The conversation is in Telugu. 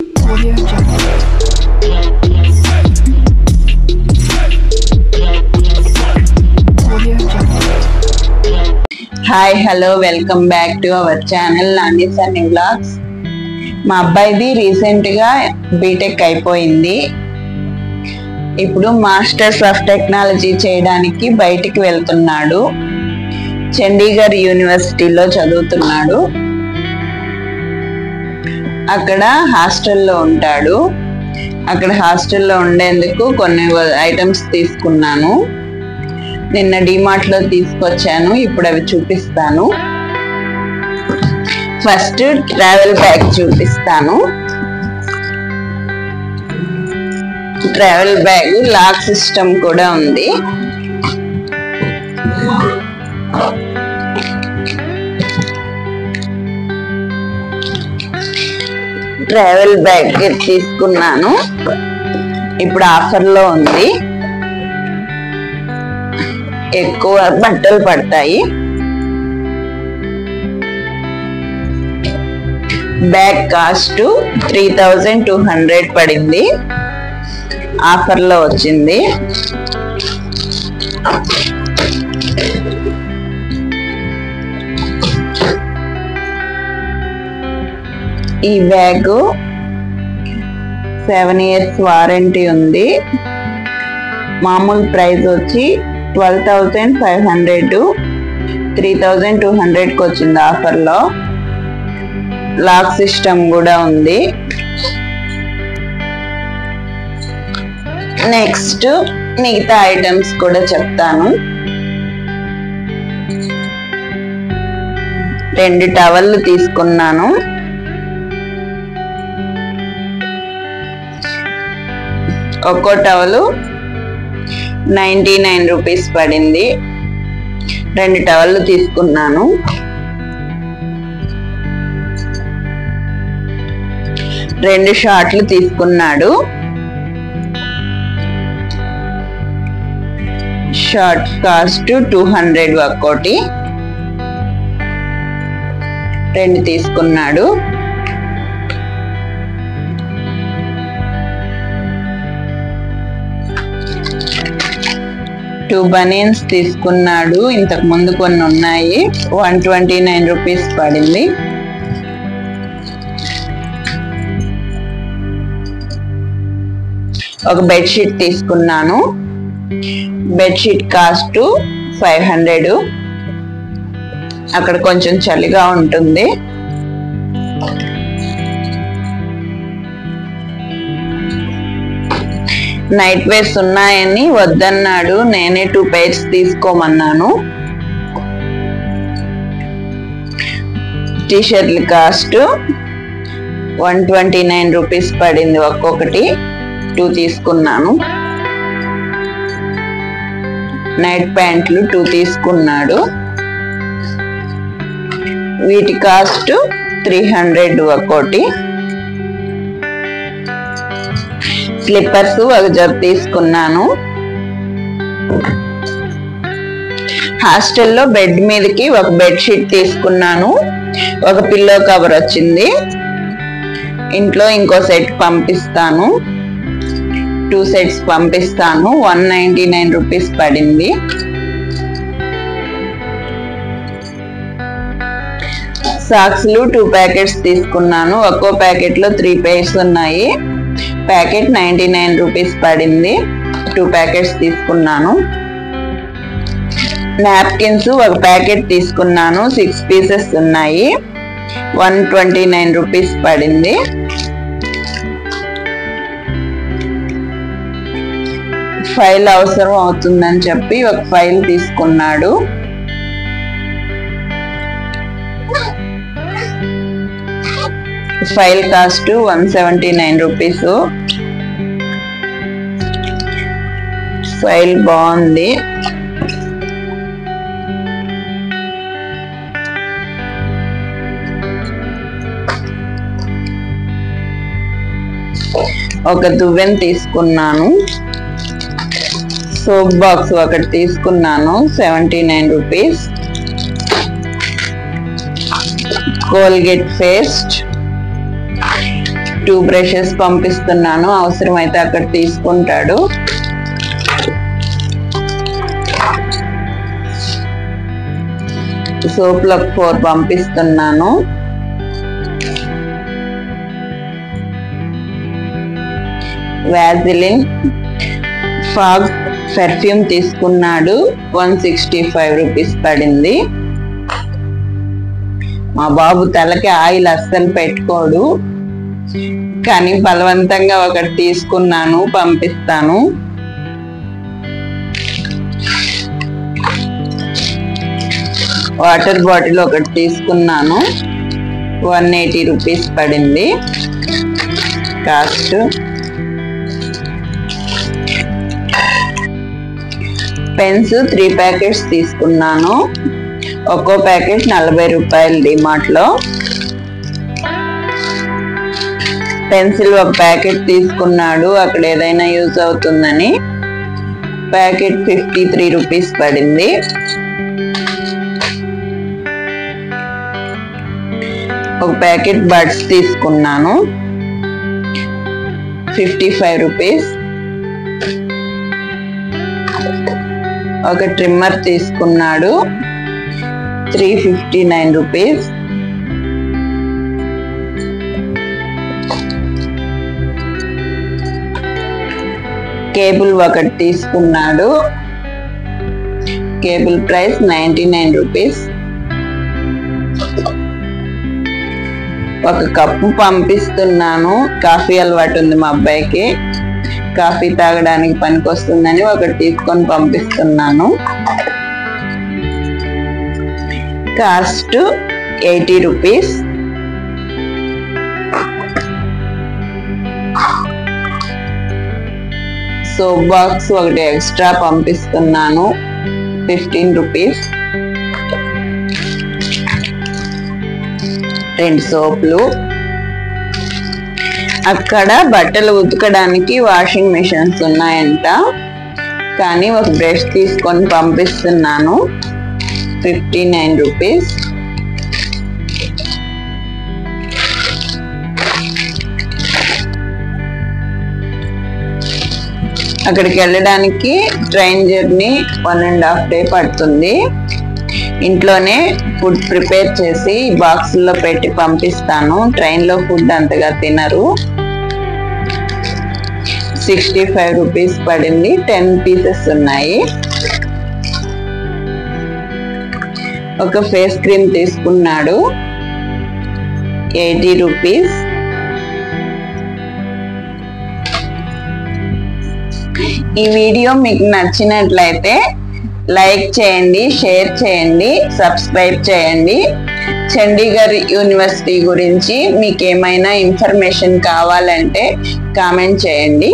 Hi hello welcome back to our channel Nani Sunny vlogs. మా అబ్బాయిది రీసెంట్ గా బీటెక్ అయిపోయింది. ఇప్పుడు మాస్టర్స్ ఆఫ్ టెక్నాలజీ చేయడానికి బయటికి వెళ్తున్నాడు. చండీగఢ్ యూనివర్సిటీలో చదువుతున్నాడు. అక్కడ హాస్టల్లో ఉంటాడు. అక్కడ హాస్టల్లో ఉండేందుకు కొన్ని ఐటమ్స్ తీసుకున్నాను. నిన్న డిమార్ట్ లో తీసుకొచ్చాను. ఇప్పుడు అవి చూపిస్తాను. ఫస్ట్ ట్రావెల్ బ్యాగ్ చూపిస్తాను. ట్రావెల్ బ్యాగ్ లాక్ సిస్టమ్ కూడా ఉంది. ట్రావెల్ బ్యాగ్ తీసుకున్నాను. ఇప్పుడు ఆఫర్ లో ఉంది. ఎక్కువ బట్టలు పడతాయి. బ్యాగ్ కాస్ట్ 3200 పడింది. ఆఫర్ లో వచ్చింది. ఈ బ్యాగ్ 7 years వారంటీ ఉంది. మామూలు ప్రైస్ వచ్చి 12,500 3,200కి వచ్చింది ఆఫర్ లో. లాక్ సిస్టమ్ కూడా ఉంది. నెక్స్ట్ మిగతా ఐటమ్స్ కూడా చెప్తాను. 2 టవల్లు తీసుకున్నాను. ఒక్కో టవలు 99 రూపీస్ పడింది. 2 టవల్లు తీసుకున్నాను. రెండు షార్ట్లు తీసుకున్నాడు. షార్ట్ కాస్ట్ 200 ఒక్కోటి. 2 తీసుకున్నాడు. టూ బనీన్స్ తీసుకున్నాడు. ఇంతకు ముందు కొన్ని ఉన్నాయి. 129 రూపీస్ పడింది. ఒక బెడ్షీట్ తీసుకున్నాను. Bedsheet cost 500. అక్కడ కొంచెం చలిగా ఉంటుంది. నైట్ వేర్స్ ఉన్నాయని వద్దన్నాడు. నేనే 2 pairs తీసుకోమన్నాను. టీషర్ట్ల కాస్ట్ 129 రూపీస్ పడింది ఒక్కొక్కటి. 2 తీసుకున్నాను. నైట్ ప్యాంట్లు 2 తీసుకున్నాడు. వీటి కాస్ట్ 300 ఒక్కోటి. స్లిప్పర్స్ ఒక జత తీసుకున్నాను. హాస్టల్లో బెడ్ మీదకి ఒక బెడ్షీట్ తీసుకున్నాను. ఒక పిల్లో కవర్ వచ్చింది. ఇంట్లో ఇంకో సెట్ పంపిస్తాను. 2 sets పంపిస్తాను. 199 రూపీస్ పడింది. సాక్స్లు 2 ప్యాకెట్స్ తీసుకున్నాను. ఒక్కో ప్యాకెట్ లో 3 pairs ఉన్నాయి. ప్యాకెట్ 99 రూపీస్ పడింది. 2 ప్యాకెట్స్ తీసుకున్నాను. నాప్కిన్స్ ఒక ప్యాకెట్ తీసుకున్నాను. 6 pieces ఉన్నాయి. 129 రూపీస్ పడింది. ఫైల్ అవసరం అవుతుందని చెప్పి ఒక ఫైల్ తీసుకున్నాడు. File cost 179 rupees. ఫైల్ బాగుంది. ఒక దువ్వెన తీసుకున్నాను. సోప్ బాక్స్ ఒకటి తీసుకున్నాను. 79 రూపీస్. కోల్గేట్ పేస్ట్ 2 బ్రషెస్ పంపిస్తున్నాను, అవసరమైతే అక్కడ తీసుకుంటాడు. సోప్లకు 4 పంపిస్తున్నాను. వ్యాజిలిన్ ఫాగ్ పెర్ఫ్యూమ్ తీసుకున్నాడు, 165 రూపీస్ పడింది. మా బాబు తలకి ఆయిల్ అస్సలు పెట్టుకోడు, కానీ బలవంతంగా ఒకటి తీసుకున్నాను, పంపిస్తాను. వాటర్ బాటిల్ ఒకటి తీసుకున్నాను, 180 రూపీస్ పడింది కాస్ట్. పెన్స్ 3 ప్యాకెట్స్ తీసుకున్నాను, ఒక్కో ప్యాకెట్ 40 రూపాయలు డిమార్ట్ లో. పెన్సిల్ ఒక ప్యాకెట్ తీసుకున్నాడు, అక్కడ ఏదైనా యూజ్ అవుతుందని. ప్యాకెట్ 53 రూపీస్ పడింది. ఒక ప్యాకెట్ బడ్స్ తీసుకున్నాను, 55 రూపీస్. ఒక ట్రిమ్మర్ తీసుకున్నాడు, 359 రూపీస్. కేబుల్ ఒకటి తీసుకున్నాడు, కేబుల్ ప్రైస్ 99 రూపీస్. ఒక కప్పు పంపిస్తున్నాను, కాఫీ అలవాటు ఉంది మా అబ్బాయికి, కాఫీ తాగడానికి పనికొస్తుందని ఒకటి తీసుకొని పంపిస్తున్నాను. Cost 80 rupees. సోప్ బాక్స్ ఒకటి ఎక్స్ట్రా పంపిస్తున్నాను, 15 రూపీస్. 2 సోపులు. అక్కడ బట్టలు ఉతకడానికి వాషింగ్ మెషిన్స్ ఉన్నాయంట, కానీ ఒక బ్రష్ తీసుకొని పంపిస్తున్నాను, 59 రూపీస్. అక్కడికి వెళ్ళడానికి ట్రైన్ జర్నీ 1.5 డే పడుతుంది. ఇంట్లోనే ఫుడ్ ప్రిపేర్ చేసి బాక్సుల్లో పెట్టి పంపిస్తాను, ట్రైన్లో ఫుడ్ అంతగా తినరు. 65 రూపీస్ పడింది, 10 పీసెస్ ఉన్నాయి. ఒక ఫేస్ క్రీమ్ తీసుకున్నాడు, 80 రూపీస్. ఈ వీడియో మీకు నచ్చినట్లయితే లైక్ చేయండి, షేర్ చేయండి, సబ్స్క్రైబ్ చేయండి. చండీగఢ్ యూనివర్సిటీ గురించి మీకు ఏమైనా ఇన్ఫర్మేషన్ కావాలంటే కామెంట్ చేయండి.